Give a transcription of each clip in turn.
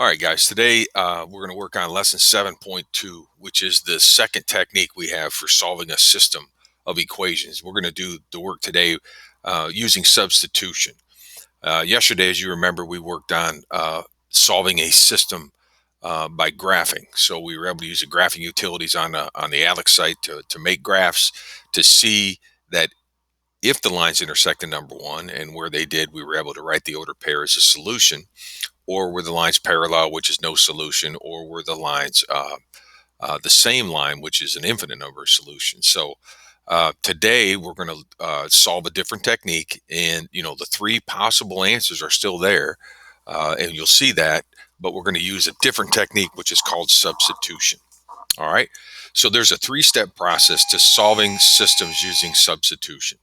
All right, guys, today we're going to work on lesson 7.2, which is the second technique we have for solving a system of equations. We're going to do the work today using substitution. Yesterday, as you remember, we worked on solving a system by graphing. So we were able to use the graphing utilities on the Alex site to make graphs to see that if the lines intersect in number one, and where they did, we were able to write the ordered pair as a solution, or were the lines parallel, which is no solution, or were the lines the same line, which is an infinite number of solutions. So today we're going to solve a different technique, and the three possible answers are still there, and you'll see that. But we're going to use a different technique, which is called substitution. All right. So there's a three-step process to solving systems using substitution.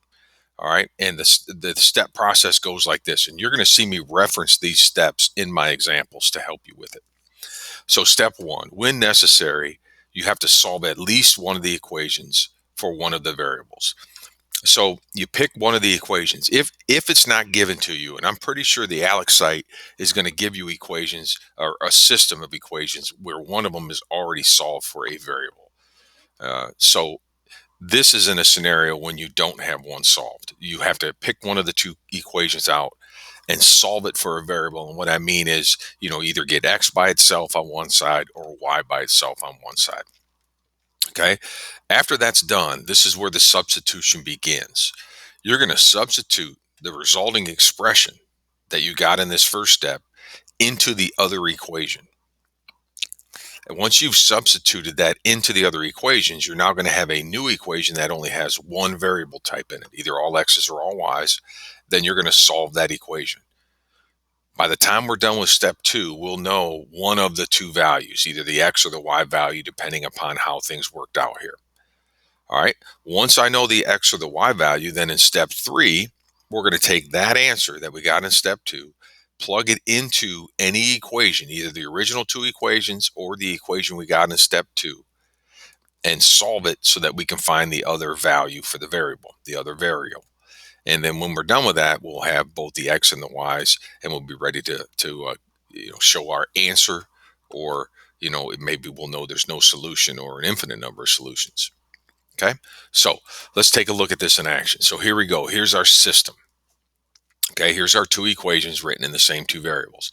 All right. And the step process goes like this. And you're going to see me reference these steps in my examples to help you with it. So, step one, when necessary, you have to solve at least one of the equations for one of the variables. So you pick one of the equations. If it's not given to you, and I'm pretty sure the Alex site is going to give you equations or a system of equations where one of them is already solved for a variable. So this is in a scenario when you don't have one solved. You have to pick one of the two equations out and solve it for a variable. And what I mean is, either get x by itself on one side or y by itself on one side. Okay. After that's done, this is where the substitution begins. You're going to substitute the resulting expression that you got in this first step into the other equation. And once you've substituted that into the other equations, you're now going to have a new equation that only has one variable type in it, either all x's or all y's. Then you're going to solve that equation. By the time we're done with step two, we'll know one of the two values, either the x or the y value, depending upon how things worked out here. All right. Once I know the x or the y value, then in step three, we're going to take that answer that we got in step two, plug it into any equation, either the original two equations or the equation we got in step two, and solve it so that we can find the other value for the variable, the other variable. And then when we're done with that, we'll have both the x and the y's, and we'll be ready to show our answer, or maybe we'll know there's no solution or an infinite number of solutions. Okay, so let's take a look at this in action. So here we go. Here's our system. Okay, here's our two equations written in the same two variables.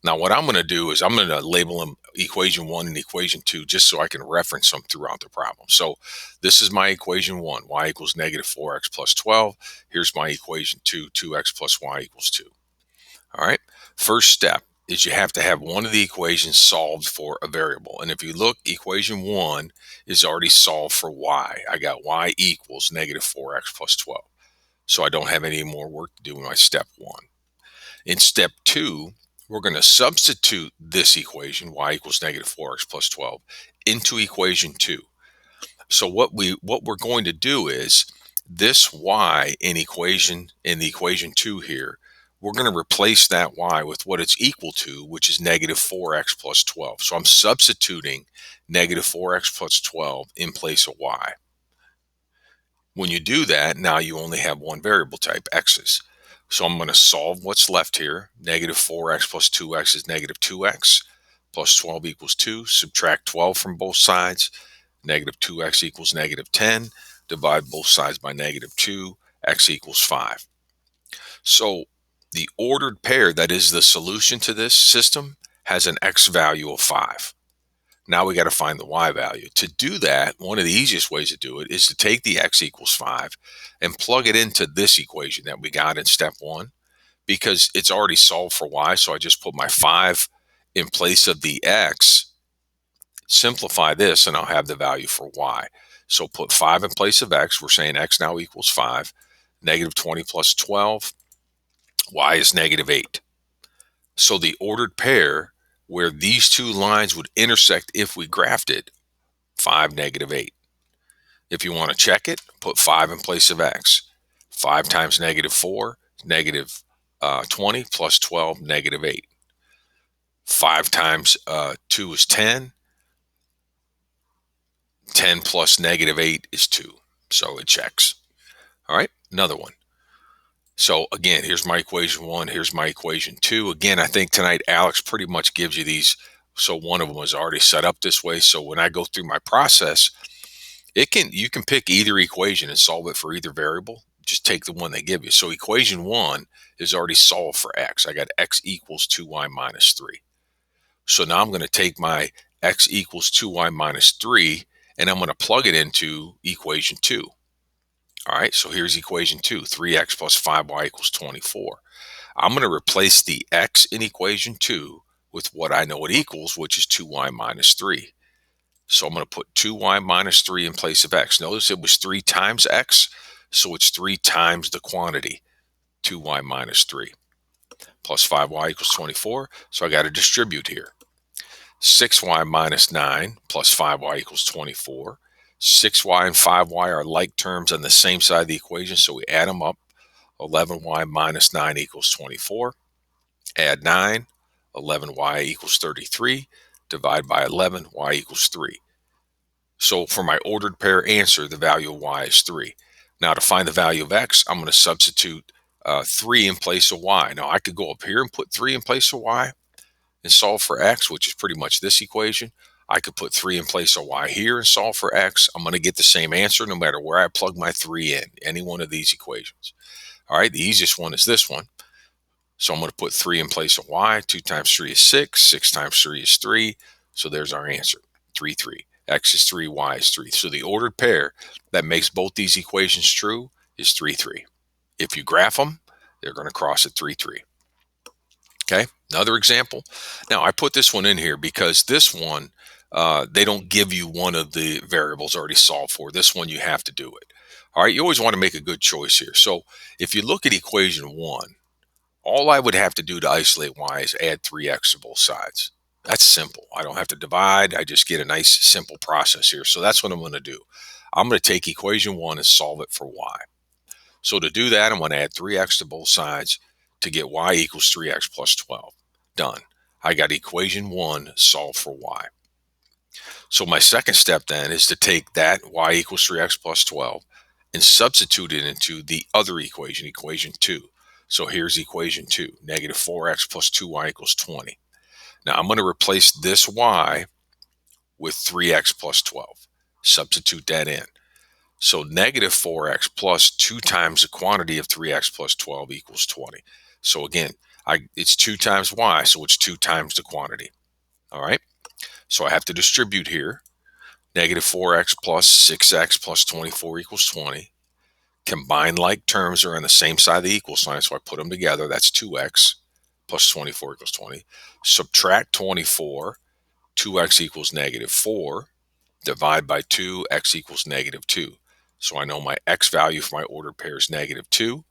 Now what I'm going to do is I'm going to label them equation one and equation two, just so I can reference them throughout the problem. So this is my equation one, y equals negative 4x plus 12. Here's my equation two, 2x plus y equals 2. All right, first step is you have to have one of the equations solved for a variable. And if you look, equation one is already solved for y. I got y equals negative 4x plus 12. So I don't have any more work to do in my step one. In step two, we're going to substitute this equation, y equals negative 4x plus 12, into equation two. So what we're going to do is this y in the equation two here, we're going to replace that y with what it's equal to, which is negative 4x plus 12. So I'm substituting negative 4x plus 12 in place of y. When you do that, now you only have one variable type, x's. So I'm going to solve what's left here. Negative 4x plus 2x is negative 2x, plus 12 equals 2. Subtract 12 from both sides. Negative 2x equals negative 10. Divide both sides by negative 2. X equals 5. So the ordered pair, that is the solution to this system, has an x value of 5. Now we got to find the y value. To do that, one of the easiest ways to do it is to take the x equals 5 and plug it into this equation that we got in step one, because it's already solved for y. So I just put my 5 in place of the x, simplify this, and I'll have the value for y. So put 5 in place of x. We're saying x now equals 5. Negative 20 plus 12, y is negative 8. So the ordered pair where these two lines would intersect if we graphed it, 5, negative 8. If you want to check it, put 5 in place of x. 5 times negative 4, negative 20 plus 12, negative 8. 5 times 2 is 10. 10 plus negative 8 is 2. So it checks. All right, another one. So again, here's my equation 1, here's my equation 2. Again, I think tonight Alex pretty much gives you these. So one of them was already set up this way. So when I go through my process, you can pick either equation and solve it for either variable. Just take the one they give you. So equation 1 is already solved for x. I got x equals 2y minus 3. So now I'm going to take my x equals 2y minus 3 and I'm going to plug it into equation 2. All right, so here's equation 2, 3x plus 5y equals 24. I'm going to replace the x in equation 2 with what I know it equals, which is 2y minus 3. So I'm going to put 2y minus 3 in place of x. Notice it was 3 times x, so it's 3 times the quantity, 2y minus 3. Plus 5y equals 24, so I got to distribute here. 6y minus 9 plus 5y equals 24. 6y and 5y are like terms on the same side of the equation, so we add them up. 11y minus 9 equals 24. Add 9, 11y equals 33. Divide by 11, y equals 3. So for my ordered pair answer, the value of y is 3. Now to find the value of x, I'm going to substitute 3 in place of y. Now I could go up here and put 3 in place of y and solve for x, which is pretty much this equation. I could put 3 in place of y here and solve for x. I'm going to get the same answer no matter where I plug my 3 in, any one of these equations. All right, the easiest one is this one. So I'm going to put 3 in place of y. 2 times 3 is 6. 6 times 3 is 3. So there's our answer, 3, 3. X is 3, y is 3. So the ordered pair that makes both these equations true is 3, 3. If you graph them, they're going to cross at 3, 3. Okay, another example. Now I put this one in here because this one, they don't give you one of the variables already solved for. This one you have to do it. All right, you always want to make a good choice here. So if you look at equation 1, all I would have to do to isolate y is add 3x to both sides. That's simple. I don't have to divide. I just get a nice simple process here. So that's what I'm going to do. I'm going to take equation 1 and solve it for y. So to do that, I'm going to add 3x to both sides to get y equals 3x plus 12. Done. I got equation 1 solved for y. So my second step then is to take that y equals 3x plus 12 and substitute it into the other equation, equation 2. So here's equation 2, negative 4x plus 2y equals 20. Now I'm going to replace this y with 3x plus 12. Substitute that in. So negative 4x plus 2 times the quantity of 3x plus 12 equals 20. So again, it's 2 times y, so it's 2 times the quantity. All right, so I have to distribute here. Negative 4x plus 6x plus 24 equals 20. Combined like terms are on the same side of the equal sign, so I put them together. That's 2x plus 24 equals 20. Subtract 24, 2x equals negative 4. Divide by 2, x equals negative 2. So I know my x value for my ordered pair is negative 2.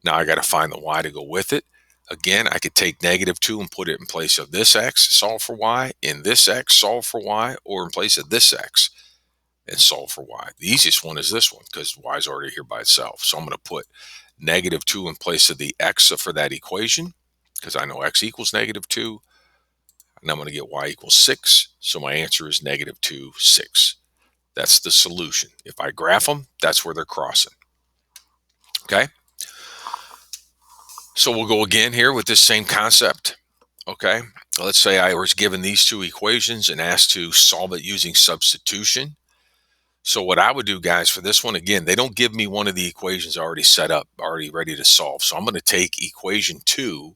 Now I got to find the y to go with it. Again, I could take negative 2 and put it in place of this x, solve for y, in this x, solve for y, or in place of this x and solve for y. The easiest one is this one because y is already here by itself. So I'm going to put negative 2 in place of the x for that equation because I know x equals negative 2. And I'm going to get y equals 6. So my answer is negative 2, 6. That's the solution. If I graph them, that's where they're crossing. Okay? So we'll go again here with this same concept. Okay? Let's say I was given these two equations and asked to solve it using substitution. So what I would do, guys, for this one, again, they don't give me one of the equations already set up, already ready to solve. So I'm going to take equation 2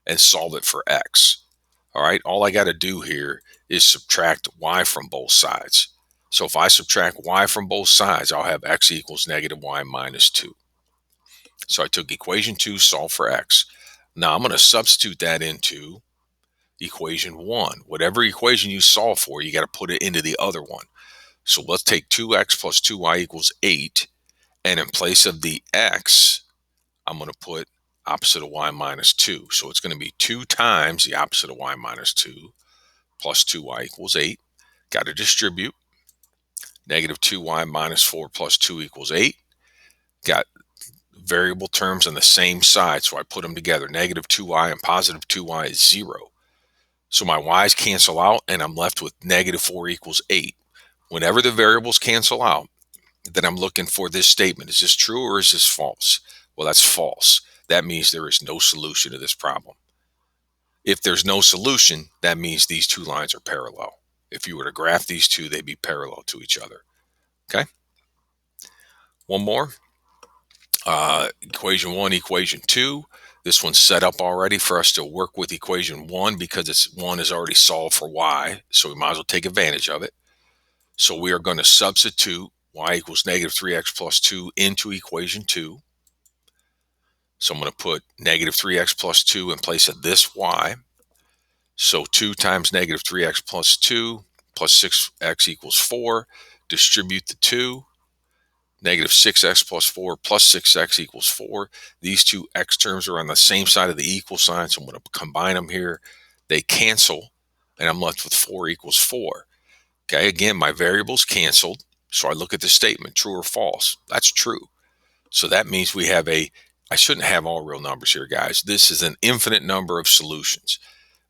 and solve it for x. All right? All I got to do here is subtract y from both sides. So if I subtract y from both sides, I'll have x equals negative y minus 2. So I took equation 2, solve for x. Now I'm going to substitute that into equation 1. Whatever equation you solve for, you got to put it into the other one. So let's take 2x plus 2y equals 8. And in place of the x, I'm going to put opposite of y minus 2. So it's going to be 2 times the opposite of y minus 2 plus 2y equals 8. Got to distribute. Negative 2y minus 4 plus 2 equals 8. Got variable terms on the same side, so I put them together. Negative 2y and positive 2y is 0. So my y's cancel out, and I'm left with negative 4 equals 8. Whenever the variables cancel out, then I'm looking for this statement. Is this true or is this false? Well, that's false that means there is no solution to this problem. If there's no solution, that means these two lines are parallel. If you were to graph these two, they'd be parallel to each other. Okay. One more. Equation 1, equation 2. This one's set up already for us to work with equation 1 because one is already solved for y, so we might as well take advantage of it. So we are going to substitute y equals negative 3x plus 2 into equation 2. So I'm going to put negative 3x plus 2 in place of this y. So 2 times negative 3x plus 2 plus 6x equals 4. Distribute the 2. Negative 6x plus 4 plus 6x equals 4. These two x terms are on the same side of the equal sign, so I'm going to combine them here. They cancel, and I'm left with 4 equals 4. Okay, again, my variables canceled, so I look at the statement, true or false. That's true. So that means we have I shouldn't have all real numbers here, guys. This is an infinite number of solutions.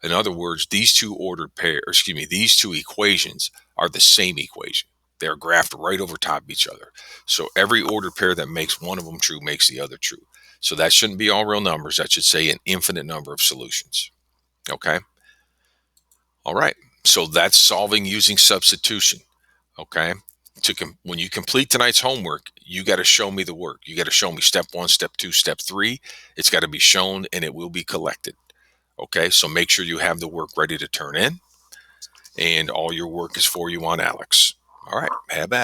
In other words, these two these two equations are the same equation. They're graphed right over top of each other. So every ordered pair that makes one of them true makes the other true. So that shouldn't be all real numbers. That should say an infinite number of solutions. Okay. All right. So that's solving using substitution. Okay. When you complete tonight's homework, you got to show me the work. You got to show me step 1, step 2, step 3. It's got to be shown and it will be collected. Okay. So make sure you have the work ready to turn in, and all your work is for you on Alex. All right. Have at it.